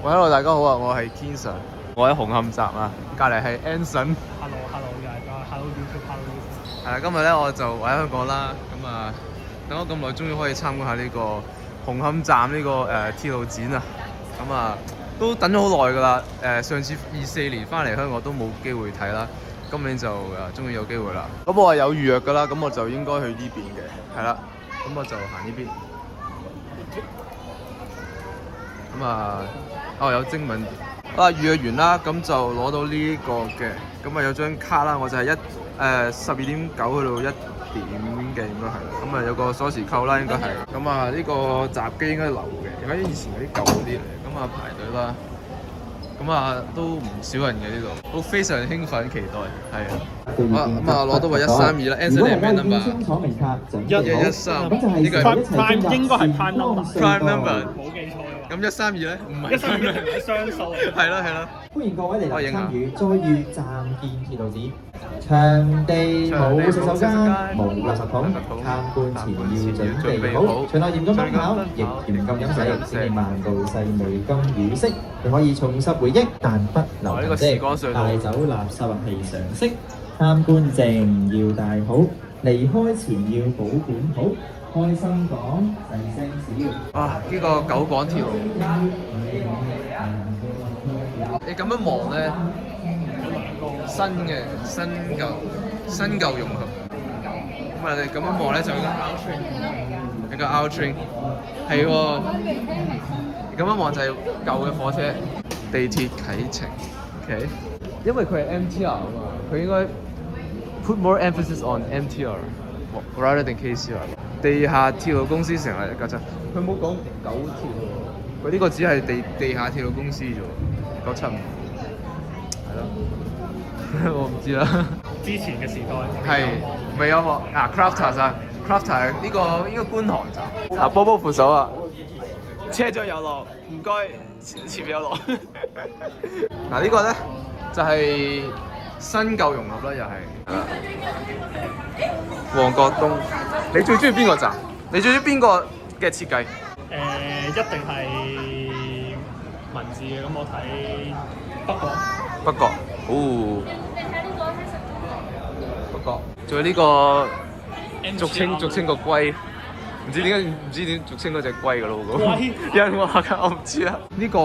Hello， 大家好啊，我係 Kenson， 我喺紅磡站啊，隔離係 Anson。Hello， Hello YouTube，Hello YouTube。係啦，今日咧我就喺香港啦，咁啊等咗咁耐，終於可以參觀下呢個紅磡站呢個鐵路展啊，咁啊都等咗好耐㗎啦。上次24年翻嚟香港都冇機會睇啦，今年就終於有機會啦。咁我係有預約㗎啦，咁我就應該去呢邊嘅，係啦，咁我就行呢邊。咁啊，有精文預約完啦，咁就攞到呢個嘅，咁啊有張卡啦，我就係12.9去到1點嘅應該係，咁啊有個鎖匙扣啦應該係，咁啊呢個閘機應該留嘅，因為以前嗰啲舊嗰啲嚟，咁啊排隊啦，咁啊都唔少人嘅呢度，都非常興奮期待，係啊。咁啊攞到個132啦 ，Anson 係咩 number？ 1113，呢個係 Prime 應該係 Prime Prime number， 冇記錯嘅。咁132咧？唔係132係雙數嚟。係咯。歡迎各位嚟臨參與再遇站建鐵路展，場地冇洗手間，無垃圾桶，參觀前要準備好，場內嚴禁奔跑，亦嚴禁飲食，請你漫步細味金與色，你可以重拾回憶，但不留痕跡，帶走垃圾係常識，參觀證要帶好，離開前要保管好。開心講，細聲笑。哇！呢個九廣鐵路，你咁樣望咧，新舊融合。咁啊，你咁樣望咧就有個 out train， 係喎。你咁樣望就係舊嘅火車，地鐵啟程。OK， 因為佢係 MTR 啊嘛，佢應該 put more emphasis on MTR rather than KCR。地下鐵路公司成立一家親，佢冇講九鐵喎，佢呢個只係地下鐵路公司啫喎，975，係咯，我唔知啦。之前嘅時代係未有喎，Crafter 啊 ，Crafter 呢個應該觀塘站。波波扶手啊，車長有落，唔該，前面有落。呢個咧就係新舊融合啦，又係。旺角東，你最中意邊個站？你最中意邊個嘅設計？一定係文字嘅，咁我睇北角，哦，北角，仲有呢個俗稱個龜，唔知點俗稱嗰隻龜㗎咯喎。有人話㗎，我唔知啦。呢個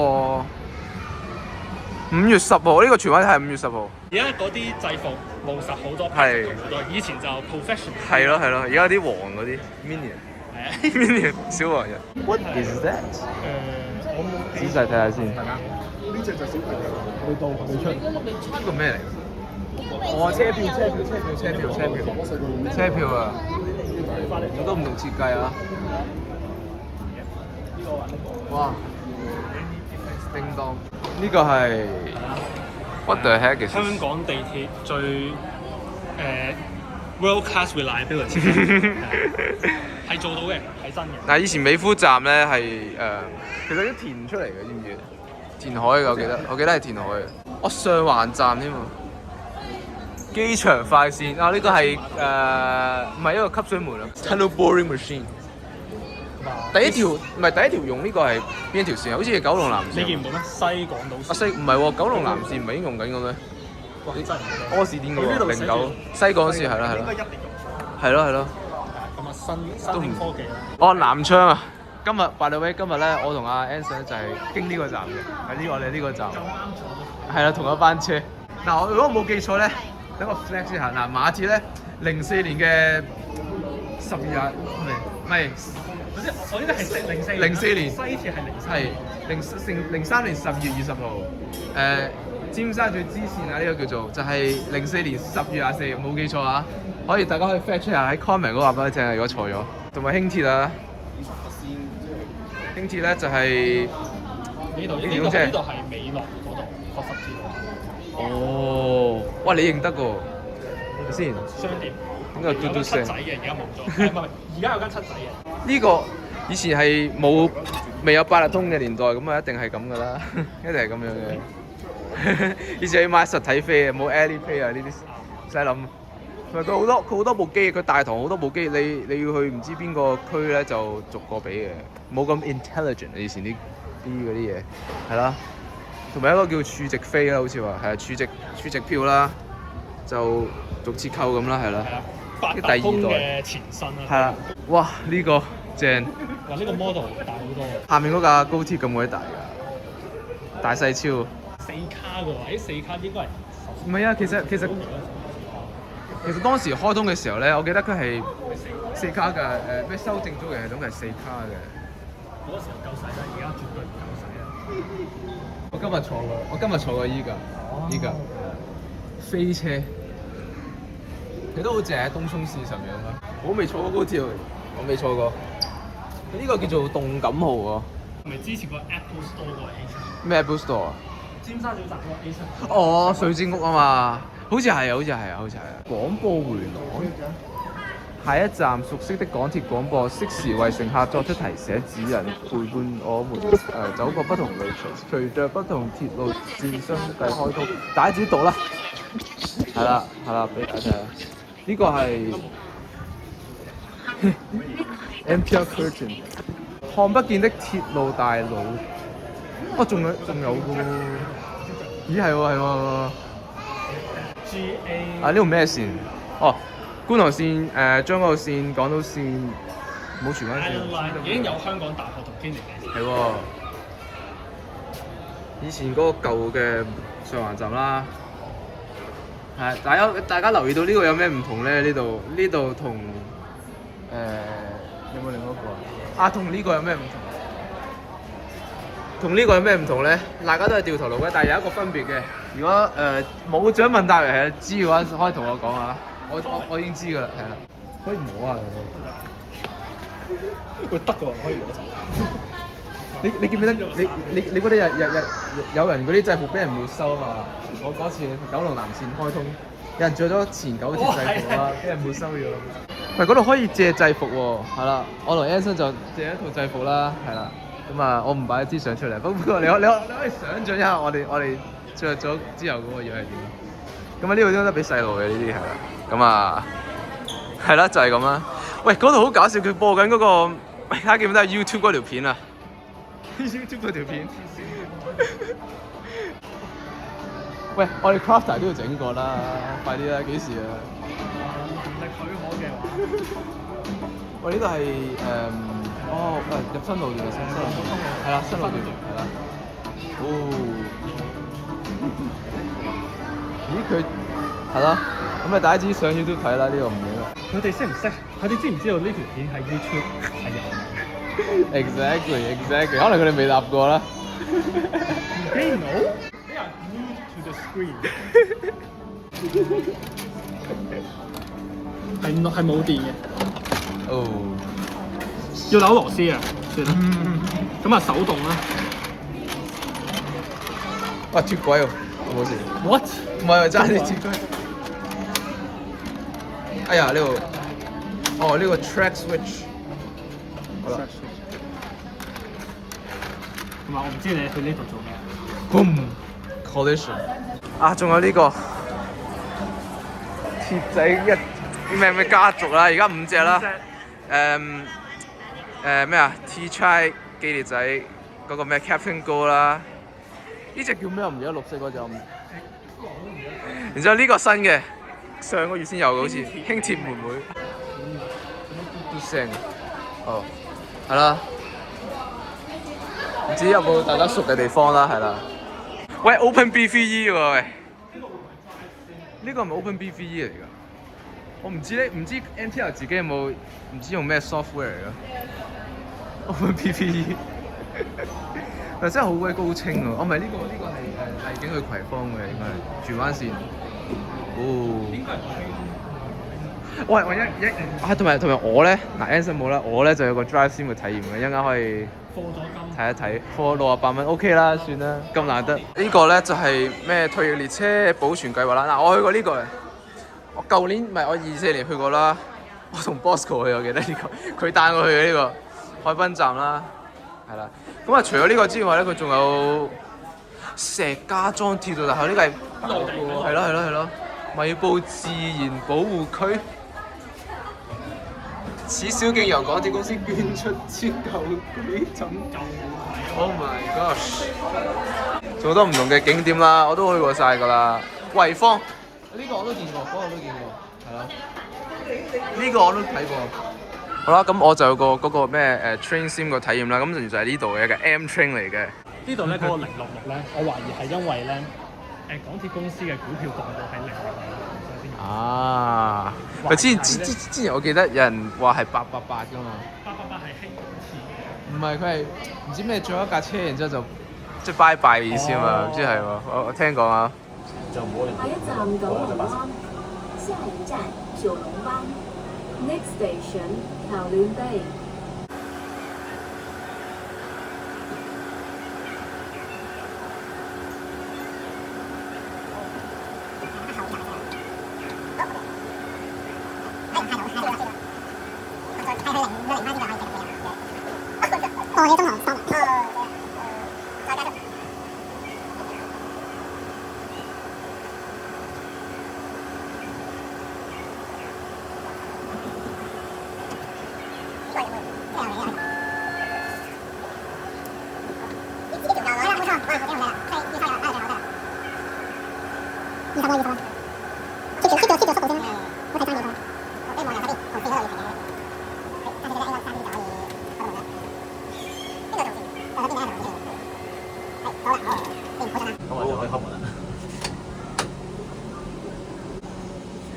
5月10號，呢個全位係5月10號。而家嗰啲制服務實好多，係好多。以前就 professional。係咯，而家啲黃嗰啲 minion 小黃人。What is that？ 我冇仔細睇下先。大家呢隻就小朋友，未到未出。呢個咩嚟？車票啊！好多唔同設計啊！哇！叮當，呢個係 What the heck 嘅？香港地鐵最world class reliability 係做到嘅，係真嘅。嗱，以前美孚站咧係其實啲填出嚟嘅，知唔知？填海嘅，我記得係填海嘅。上環站添喎，機場快線啊！呢個係唔係一個吸水門啊 ？Tunnel boring machine。第一條用呢個係邊一條線啊？好似係九龍南線。你見唔到咩？西港島線。唔係喎，九龍南線唔係已經用緊嘅咩？哇！真係柯士甸嗰個09西港線係啦。應該一定用。係咯。咁啊，新科技啦。南昌啊！今日 by the way， 今日咧我同阿 Anson 就係經呢個站嘅，喺我哋呢個站。係啦，同一班車。嗱，如果我冇記錯咧，等我 flag 先下。嗱，馬鐵咧04年嘅12月，唔係。我呢個係04年，西鐵係03年12月20號，尖沙咀支線啊，呢個叫做就係04年10月24，冇記錯啊，大家可以 fact check 下喺 comment 嗰度話俾我聽啊，如果錯咗。同埋輕鐵啊，輕鐵咧就係呢度係美樂嗰度確實鐵。哦，哇！你認得㗎？先商店。呢個嘟嘟聲。七仔嘅而家冇咗，唔係而家有間七仔嘅。呢個以前係未有八達通嘅年代，咁啊一定係咁噶啦，一定係咁樣嘅。以前要買實體飛嘅，冇 Alipay 啊呢啲，唔使諗。佢好多部機，佢大堂好多部機，你要去唔知邊個區咧就逐個俾嘅，冇咁 intelligent 以前啲嗰啲嘢，係啦。同埋一個叫儲值飛啦，好似話係啊，儲值票啦，就逐折扣咁啦，係啦。八達通嘅前身啦。係啦，哇！呢個正。哇！呢個 model 大好多。下面嗰架高鐵咁鬼大㗎，大細超。4K嘅喎，4K應該係。唔係啊，其實當時開通嘅時候咧，我記得佢係4K嘅，咩修正咗嘅系統係4K嘅。嗰時候夠使啦，而家絕對唔夠使啊！我今日坐過依架飛車，其實都好正喺東涌線上面啊！我未坐過高鐵喎，我未坐過。呢個叫做動感號喎。係咪之前個 Apple Store 個 A 出？咩 Apple Store 啊？尖沙咀站嗰個 A 出。哦，水晶屋啊嘛，好似係啊。廣播回廊。下一站，熟悉的港鐵廣播，適時為乘客作出提醒指引，陪伴我們走過不同旅程。隨着不同鐵路線相繼開通，大家自己讀啦。係啦，俾大家睇下。呢個係 Empire Curtain， 看不見的鐵路大佬。哦，仲有嘅喎。咦，係喎。GA。啊，呢度咩線？哦。觀塘線、將軍澳線、港島線，冇荃灣線。已經有香港大學同堅尼地鐵。係喎，以前嗰個舊嘅上環站啦，係大家留意到呢個有咩唔同咧？呢度同有冇另一個啊？同呢個有咩唔同？同呢個有咩唔同咧？大家都係掉頭路嘅，但係有一個分別嘅。如果冇獎問答係知嘅話，可以同我講下。我已經知㗎啦，係啦，可以摸下佢。會得㗎喎，可以攞走。你記唔記得你嗰啲日有人嗰啲制服俾人沒收啊嘛？我嗰次九龍南線開通，有人着咗前九鐵制服啊，俾人沒收咗。喂，嗰度可以借制服喎，係啦，我同 Anson 就借一套制服啦，係啦。咁啊，我唔擺啲相出嚟，不過你可以想像一下我哋着咗之後嗰個樣係點。咁啊，呢度都得俾細路嘅呢啲係啦。咁啊，係啦，就係咁啦。喂，嗰度好搞笑，佢播緊嗰個，喂，大家記唔記得 YouTube 嗰條片啊？YouTube 嗰條片。喂，我哋 Crafter 都要整過啦，快啲啦，幾時啊？能力許可嘅話。喂，呢度係入新路段，係啦，新路段，係啦。哦。咦，佢係咯。咁啊，大家知上 YouTube 睇啦，呢個唔影啦。佢哋識唔識？佢哋知唔知道呢條片喺 YouTube 係有？Exactly， 可能佢哋未立過啦。They know? They are glued to the screen。係冇電嘅。哦。要扭螺絲啊！算啦。咁啊，手動啦。哇！脫軌喎，冇事。What？唔係爭啲脫軌。哎呀，呢個呢個 track switch， 好啦。同埋我唔知你去呢度做咩。Boom collision。啊，仲有呢個鐵仔咩家族啦，而家5隻啦。咩啊 ？T-Tri 機列仔嗰個咩 Captain Go 啦，呢隻叫咩？我唔記得，綠色嗰隻。然之後呢個新嘅。上個月先有嘅，好似輕鐵妹妹，嘟聲，哦，係啦，唔知有冇大家熟嘅地方啦，係啦。喂 ，Open BVE 喎，喂，呢個係咪 Open BVE 嚟㗎？我唔知咧，唔知 MTR 自己有冇唔知用咩 software 嚟㗎 ？Open BVE， 但真係好鬼高清啊！哦，唔係呢個係荔景去葵芳嘅，應該係荃灣線。哦，喂，同埋我咧，Anson 冇啦，我咧就有個 drive sim 嘅體驗嘅，一陣間可以睇一睇，課68蚊 OK 啦，算啦，咁難得。呢個咧就係咩退役列車保存計劃啦。嗱，我去過呢個嘅，我舊年唔係我24年去過啦，我同 Bosco 去，我記得呢個，佢帶我去嘅呢個海濱站啦，係啦。咁啊，除咗呢個之外咧，佢仲有石家莊鐵道大廈，呢個係係咯。米埔自然保護區，此小徑由港鐵公司捐出之舊舉枕。Oh my gosh！ 做好多唔同嘅景點啦，我都去過晒㗎啦。惠坊呢個我都見過，嗰個都見過，係咯。呢個我都睇過。好啦，咁我就有個嗰個咩train sim 個體驗啦。咁原來就係呢度嘅一個 M train 嚟嘅。呢度咧嗰個066咧，我懷疑係因為咧港鐵公司嘅股票降到喺066，所以先。啊！佢之前我記得有人話係888㗎嘛。888係輕鐵。唔係，佢係唔知咩做一架車，然之後就即係拜拜嘅意思啊嘛，唔知係喎。我聽講啊。下一站九龍灣，下一站九龍灣。Next station 橋聯地。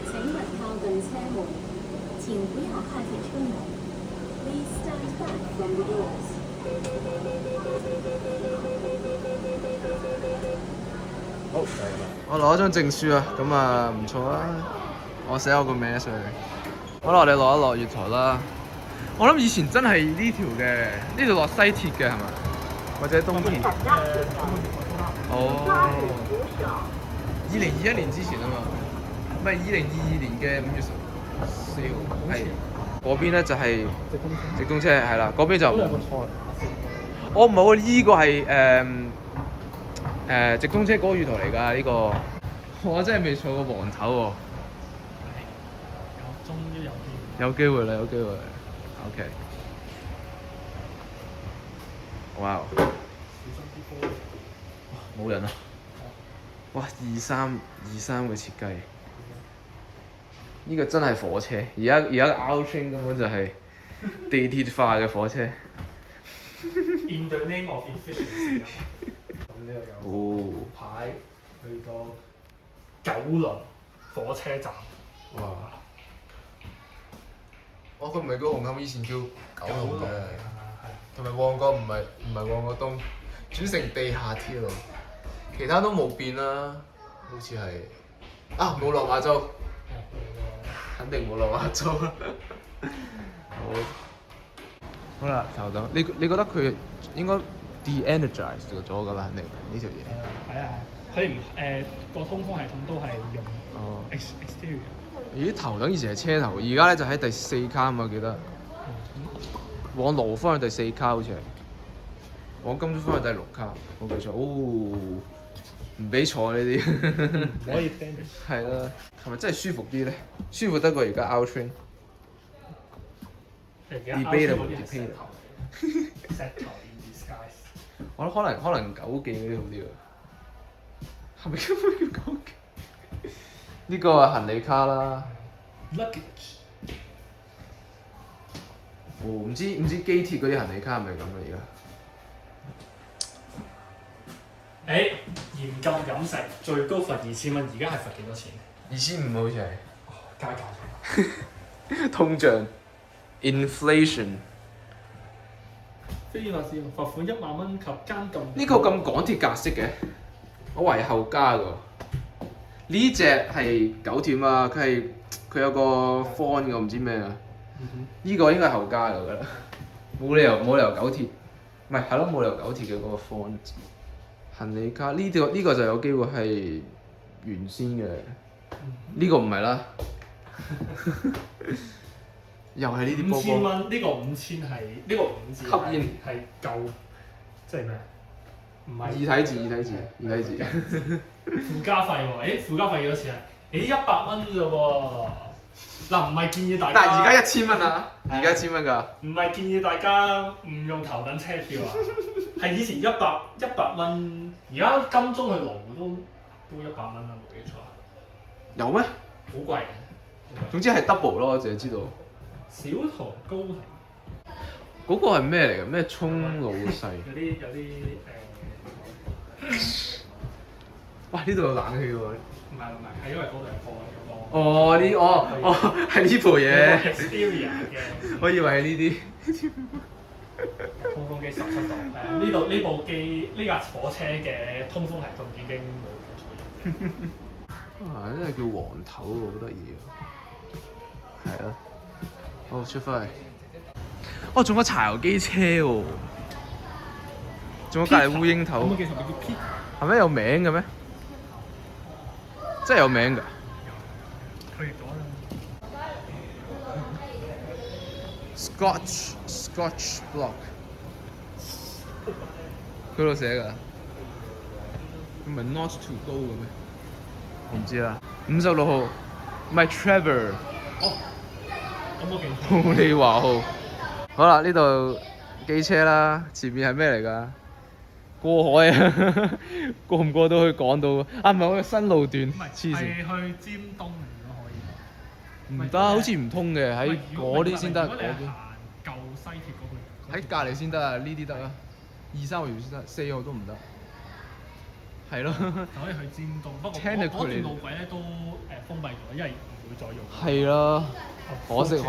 請勿靠近車門，請不要靠近車門。Please stand back from the doors。好，我攞咗張證書啊，咁啊唔錯啊，我寫我個名上去。好啦，我哋落一落月台啦。我諗以前真係呢條嘅，呢度落西鐵嘅係咪？或者東鐵？哦。2021年之前啊嘛，唔係2022年嘅5月14號，係嗰邊咧就係直通車係啦，嗰邊就我唔係喎，依個係直通車嗰個月台嚟㗎呢個，我真係未坐過黃頭喎。終於有機會啦，有機會啦。OK。哇！冇人啊！哇，23嘅設計，呢個真係火車。而家 Out Train 根本就係地鐵化嘅火車。In the name of efficiency。咁呢度有牌去到九龍火車站。哇！哦，佢唔係個紅磡以前叫九龍嘅，同埋旺角唔係旺角東，轉成地下鐵路，其他都冇變啦，好似係啊冇落亞洲，肯定冇落亞洲啦。好啦，頭等你覺得佢應該 de-energize 咗㗎啦，肯定呢條嘢。係啊，佢唔個通風系統都係用exterior。咦，頭等以前係車頭，而家咧就喺第4卡啊嘛，記得。往羅方向第4卡好似係，往金鐘方向第6卡，冇記錯。哦，唔俾坐呢啲。唔可以 finish。係啦，係咪真係舒服啲咧？舒服得過而家 Out Train。Debatable。石頭 in disguise。我覺得可能9記嗰啲好啲喎。係咪根本叫9記？呢個係行李卡啦。Luggage。哦，唔知機鐵嗰啲行李卡係咪咁啊？而家？嚴禁飲食，最高罰2000蚊，而家係罰幾多錢2500好似係。加價。通脹 inflation。非法使用罰款1萬蚊及監禁。呢個咁港鐵格式嘅，我懷疑後加㗎。呢隻係九鐵啊，佢有個 font 嘅，唔知咩啊。呢個應該係後加嚟㗎啦，冇理由九鐵，唔係係咯，冇理由九鐵嘅嗰個 font。行李卡呢個就有機會係原先嘅，呢個唔係啦。又係呢啲波波。5000蚊，呢個5000係呢個5字吸煙係夠，即係咩？唔係二體字。附加費喎，附加費幾多錢啊？100蚊啫喎。嗱，唔係建議大家。但係而家1000蚊啊！而家1000蚊㗎。唔係建議大家唔用頭等車票啊，係以前100蚊，而家金鐘去羅湖都100蚊啦，冇記錯。有咩？好貴。總之係 double 咯，我淨係知道。小圖高庭嗰個係咩嚟㗎？咩葱老細？有啲哇！呢度有冷氣喎。唔係，係因為嗰度係貨係呢部嘢。Xperia 嘅。我以為係呢啲。通風機17度，呢架火車嘅通風系統已經冇啊！呢個叫黃頭喎，好得意喎。係啊。好，出翻嚟。哦，仲有柴油機車喎。仲有隔離烏蠅頭。有冇記錯？叫 P。係咪有名嘅咩？真係有名㗎。佢譯咗啦。Scotch block， 佢度寫㗎，唔係 not too 高嘅咩？我唔知啦。56號，唔係 Trevor， 咁我記錯。布利華號。好啦，呢度機車啦，前面係咩嚟㗎？過海啊，過唔過到去港島啊？唔係，我嘅新路段，黐線。係去尖東如果可以。唔得，好似唔通嘅，喺嗰啲先得，嗰邊。舊西鐵嗰個。喺隔離先得啊，呢啲得啊，2、3號線先得，4號都唔得。係咯。就可以去尖東，不過嗰段路軌咧都封閉咗，因為唔會再用。係咯，可惜。咁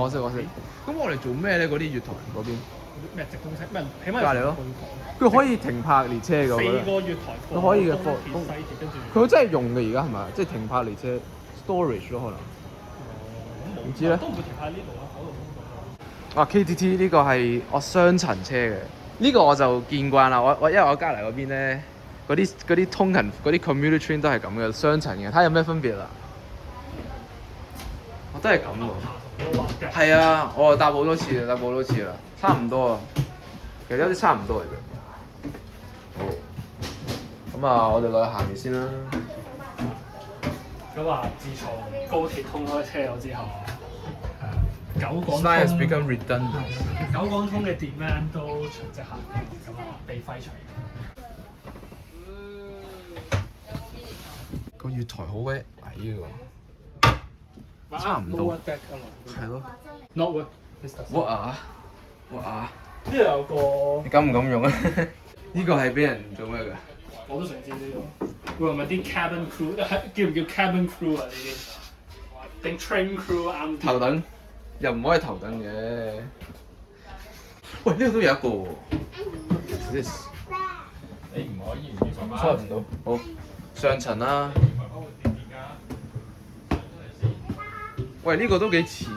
我哋做咩咧？嗰啲月台嗰邊？咩直通車？咩？起碼隔離咯。佢可以停泊列車㗎，我覺得。4個月台。佢可以嘅，東鐵西鐵跟住。佢真係用嘅而家係咪？即係停泊列車 storage 咯，可能。唔知咧。都唔會停喺呢度啦，嗰度封咗。啊 KTT 呢個係我雙層車嘅，呢個我就見慣啦。我因為我隔離嗰邊咧，嗰啲通勤嗰啲 commuter train 都係咁嘅，雙層嘅。睇下有咩分別啦？我都係咁喎。係啊，我搭好多次啦，差唔多啊。其實有啲差唔多嚟嘅。好。咁啊，我哋落去下面先啦。咁啊，自從高鐵通開車咗之後，九廣通 Line has become redundant。九廣通嘅 demand 都隨即下降，咁啊被廢除。個月台好鬼矮喎，差唔多。係咯。Not work。What 啊？呢度有個，你敢唔敢用啊？呢個係俾人做咩㗎？我都想知呢個。會唔會啲 cabin crew 叫唔叫 cabin crew 啊？呢啲定 train crew 啱？頭等又唔可以頭等嘅。喂，呢度都有一個喎。This 你唔可以出唔到。好，上層啦。喂，呢個都幾似嘅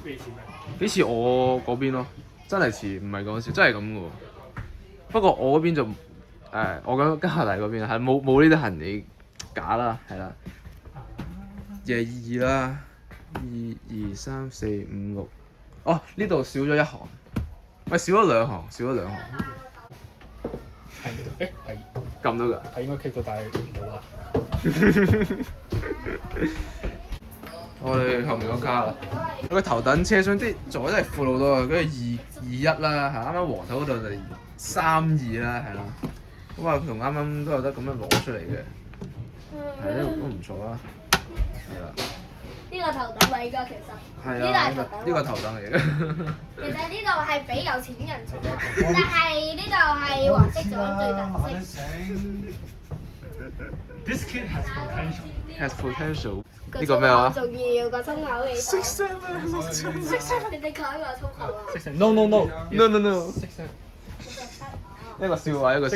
其實。幾似我嗰邊咯，真係似，唔係講笑，真係咁嘅喎。不過我嗰邊就我講加拿大嗰邊係冇呢啲行李架啦，係啦。22啦，1、2、3、4、5、6。哦，呢度少咗一行，喂，少咗兩行。係係撳到㗎。係應該 click 到，但係冇啦。我哋後面嗰卡啦，個頭等車廂啲座真係闊好多啊！跟住221啦，係啱啱黃頭嗰度就32啦，係啦。咁啊，同啱啱都有得咁樣攞出嚟嘅，係呢都唔錯啦，係啦。呢個頭等位㗎，其實。係啊，呢個頭等嚟嘅。其實呢度係俾有錢人坐，但係呢度係黃色咗最特色。This kid has potential. Has potential。呢個咩話？仲要個粗口嘅。識聲啊！你哋講個粗口啊 No no no no no no。一個笑話，唔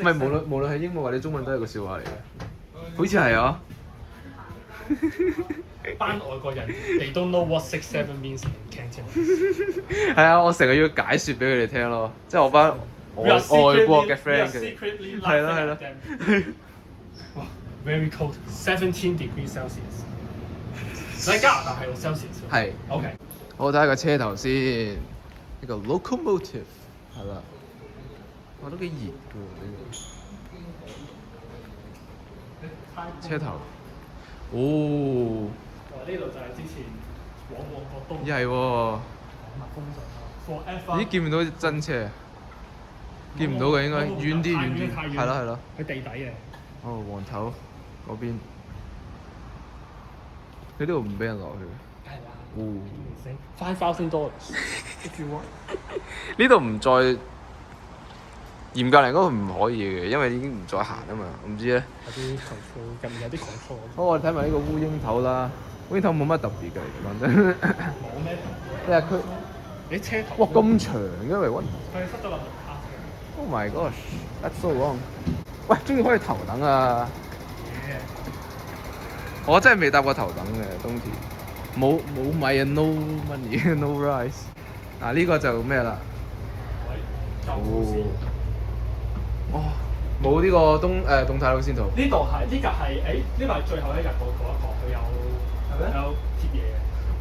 係無論係英文或者中文都係一個笑話嚟嘅，好似係啊。班外國人 they don't know what 67 means in Cantonese。係啊，我成日要解説俾佢哋聽咯，即係我班外國嘅 friend 嘅。係啦。哇 ，very cold， 17 degrees Celsius。喺加拿大係用 Celsius。係。OK。我睇下個車頭先，呢個 locomotive 係啦，哇都幾熱㗎喎呢個車頭。哦，呢度就係之前往旺角東咦係喎，蜜蜂上啦 ，Forever。咦見唔到真車？見唔到嘅應該遠啲遠啲，太遠係咯係咯。喺地底嘅。哦，黃頭嗰邊，佢呢度唔俾人落去。梗係啦。哦， $5,000 if you want。呢度唔再嚴格嚟講唔可以嘅，因為已經唔再行啊嘛。我唔知咧。有啲 control，入面有啲 control。好，我哋睇埋呢個烏蠅頭啦。烏蠅頭冇乜特別嘅，講真。冇咩？你話佢，你車頭。哇咁長嘅喂，what？ 佢塞咗個門卡車。 Oh my gosh，that's so long。喂，終於可以頭等啊！我真係未搭過頭等嘅東鐵，冇米啊 ，no money，no rice。嗱呢個就咩啦？哦，冇呢個動態路線圖。呢度係呢格係呢個係最後一日嗰一個，佢有貼嘢嘅。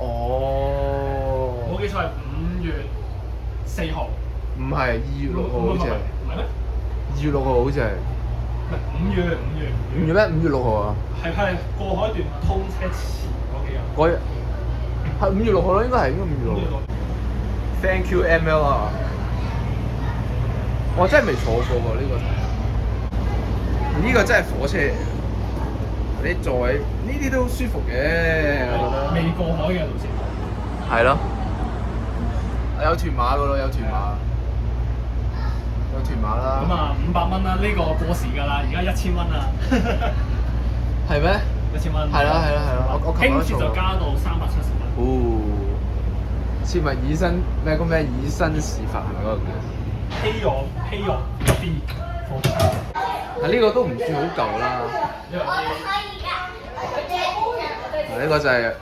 哦。冇記錯係5月4號。唔係2月6號好似係。唔係咩？2月6號好似係。唔係5月。5月咩？5月6號啊？係過海段通車前嗰幾日。嗰日係5月6號咯，應該係應該5月6號。Thank you ML 啊！我真係未坐過喎呢個，呢個真係火車。你座位呢啲都舒服嘅，我覺得。未過海嘅路線。係咯。有屯馬噶咯，有屯馬。有屯馬啦。咁啊，500蚊啦，呢個過時㗎啦，而家1000蚊啦。係咩？1000蚊。係啦。我琴日輕鐵就加到370蚊。哦。切勿以身咩個咩以身試法係咪嗰個叫？希望 B 嗱呢個都唔算好舊啦。嗱呢個就係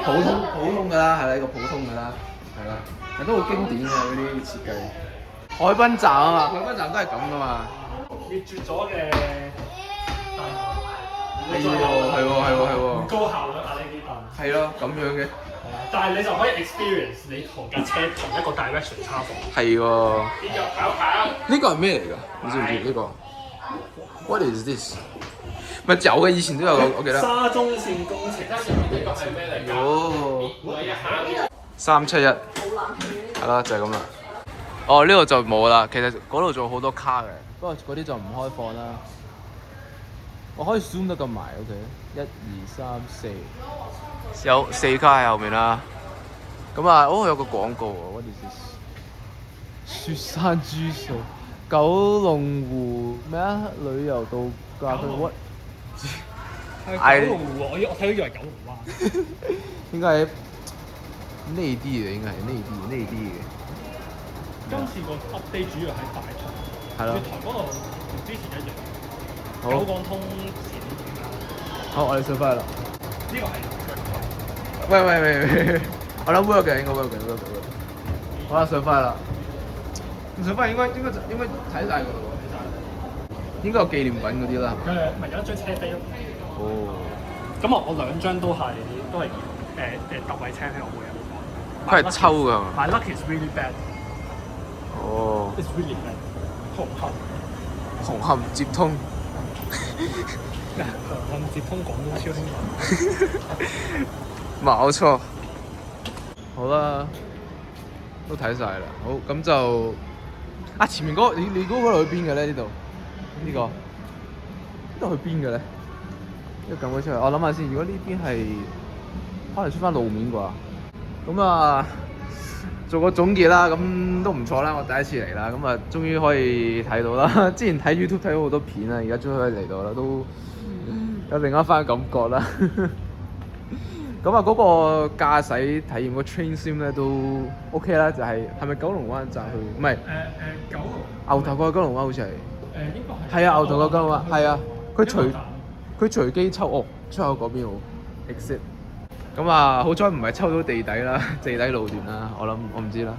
普通㗎啦，係啦，呢個普通㗎啦，係啦，但都好經典嘅嗰啲設計。海濱站啊嘛，海濱站都係咁㗎嘛。滅絕咗嘅大係喎。高效率啊！呢啲凳。係咯，咁樣嘅。但係你就可以 experience 你同架車同一個 direction 差房。係喎。呢個跑。呢個係咩嚟㗎？你知唔知呢個 ？What is this？咪有嘅，以前都有我記得。沙中線工程。呢個係咩嚟㗎？哦。371。係啦，就係咁啦。哦，呢度就冇啦。其實嗰度仲有好多卡嘅，不過嗰啲就唔開放啦。我可以 zoom 得咁埋 ，OK？1、2、3、4，有4卡喺後面啦。咁啊，有個廣告喎，what is this？雪山豬數，九龍湖咩啊？旅遊度假區 what？係九龍湖啊！我睇到以為九龍灣。應該係內地嘅，應該係內地嘅。今次個 update 主要喺大棠。係咯。月台嗰度同之前一樣。好。九廣通線。好，我哋上翻去啦。呢個係腳台。喂，我諗 work 嘅，應該 work 嘅。好啦，上翻去啦。上翻應該睇晒㗎咯喎。應該有紀念品嗰啲啦。佢咪有一張車飛咯。哦。咁我兩張都係特惠車飛，我會有。佢係抽㗎嘛 My luck is really bad。哦。It's really bad。紅磡接通。紅磡接通廣東超輕軌。冇錯。好啦，都睇晒啦。好，咁就前面嗰你估嗰度去邊嘅咧？呢度去邊嘅咧？呢個撳咗出嚟，我諗下先。如果呢邊係可能出翻路面啩，咁啊做個總結啦。咁都唔錯啦，我第一次嚟啦，咁啊終於可以睇到啦。之前睇 YouTube 睇咗好多片啦，而家終於可以嚟到啦，都有另一番感覺啦。咁啊嗰個駕駛體驗個 train sim 咧都 OK 啦，就係咪九龍灣站去？唔係九龍牛頭角去九龍灣好似係。應該係。係啊，牛頭角九龍灣係啊，佢隨機抽出口嗰邊好 exit。咁啊，好彩唔係抽到地底啦，地底路段啦，我唔知啦。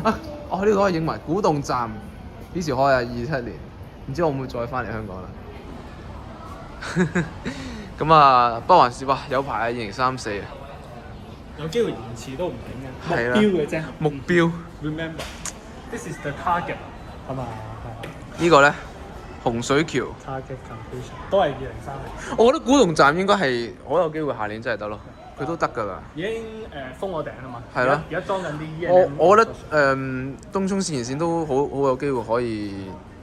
呢度可以影埋古洞站幾時開啊？27年，唔知我會唔會再翻嚟香港啦。咁啊，不還是哇，有排啊，2034啊。有機會延遲都唔定嘅，係啦，目標嘅啫。目標。Remember，this is the target 係嘛？呢個咧洪水橋， Target completion 都係2030。我覺得古洞站應該係好有機會下年真係得咯，佢都得㗎啦。已經封咗頂啦嘛。係咯。而家裝緊啲。我覺得東涌線線都好有機會可以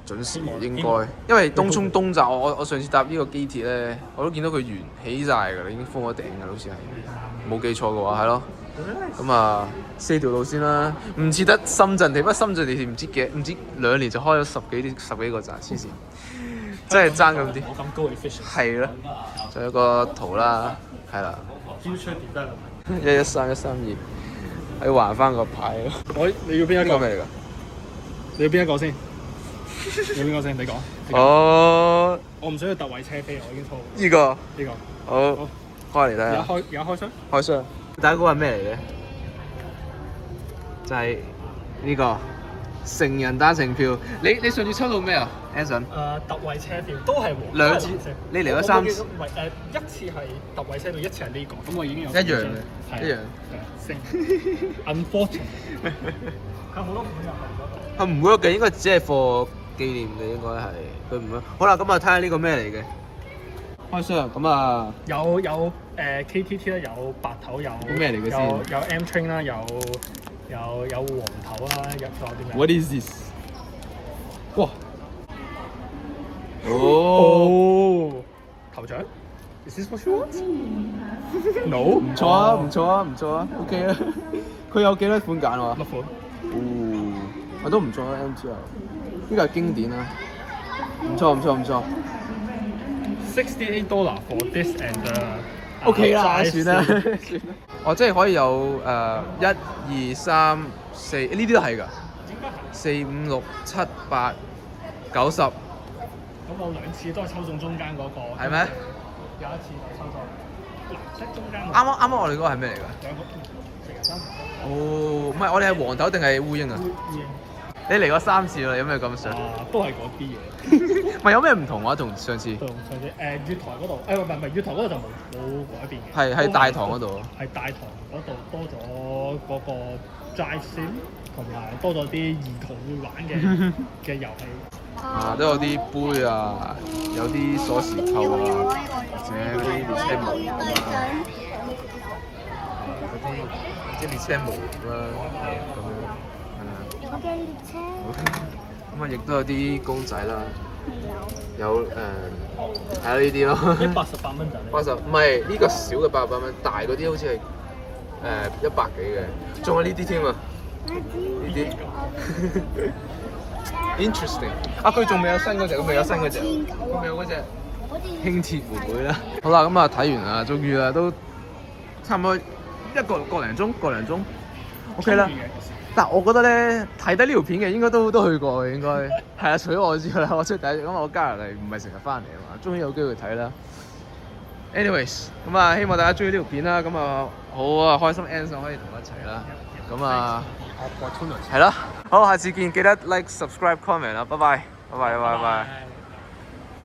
準時應該，因為東涌東站我上次搭呢個機鐵咧，我都見到佢完起晒㗎啦，已經封咗頂㗎，好似係冇記錯嘅話係咯。咁啊4條路線啦，唔似得深圳地，不過深圳地鐵唔知2年就開咗十幾個站，黐線，真係爭咁啲。冇咁高 efficient。係咯，仲有個圖啦，係啦。Future development。113、132，要還翻個牌咯。你要邊一個？咩嚟㗎？你要邊一個先？你要邊個先？你講。我唔想要特惠車飛，我已經鋪。呢個。呢個。好。開嚟睇下。而家開箱。開箱。第一個係咩嚟嘅？就係呢個成人單程票。你上次抽到咩啊 ，Anson？特惠車票都係黃。兩次。你嚟咗3次。一次係特惠車票，一次係呢個。咁我已經有。一樣嘅。一樣。升。Unfortunate。有好多款又係嗰度。唔會嘅，應該只係貨紀念嘅，應該係佢唔會。好啦，咁啊睇下呢個咩嚟嘅。開箱咁啊。有KTT 啦，有白頭，有咩嚟嘅先？有 M Train 啦，有黃頭啦，仲有啲咩 ？What is this？ 哇！頭獎 ？Is this what you want？No， 唔錯啊，唔錯啊 ，OK 啊。佢有幾多款揀喎？乜款？我都唔錯啊 ，MTR。呢個係經典啊，唔錯。$68 for this and OK 啦，算啦。我即係可以有1、2、3、4，呢啲都係㗎。4、5、6、7、8、90。咁我2次都係抽中中間嗰個。係咩？有一次就抽中藍色中間。啱我哋嗰個係咩嚟㗎？兩個成人唔係，我哋係黃頭定係烏蠅啊？你嚟過3次啦，有咩感想？都係嗰啲嘢。唔係有咩唔同啊？同上次？同上次月台嗰度，唔係月台嗰度就冇改變嘅。係大堂嗰度。係大堂嗰度多咗嗰個 drive sim， 同埋多咗啲兒童會玩嘅遊戲。都有啲杯啊，有啲鎖匙扣啊，或者嗰啲列車模啊，嗰啲列車模啦，咁樣我嘅列車。咁啊，亦都有啲公仔啦，有係呢啲咯。88蚊就80唔係呢個小嘅800蚊，大嗰啲好似係100幾嘅，仲有呢啲添啊，呢啲。Interesting 佢仲未有新嗰隻，佢未有新嗰隻，佢未有嗰隻輕鐵妹妹啦。好啦，咁啊睇完啦，終於啦，都差唔多個零鐘 OK 啦。但我覺得咧睇得呢條片嘅應該都去過嘅，應該係啊，除咗我之外啦，我出第一次，因為我加入嚟唔係成日翻嚟啊嘛，終於有機會睇啦。Anyways， 咁啊希望大家中意呢條片啦，咁啊好啊開心 Anson 可以同我一齊啦，咁啊係啦，好，下次見，記得 like、subscribe、comment 啦，拜拜。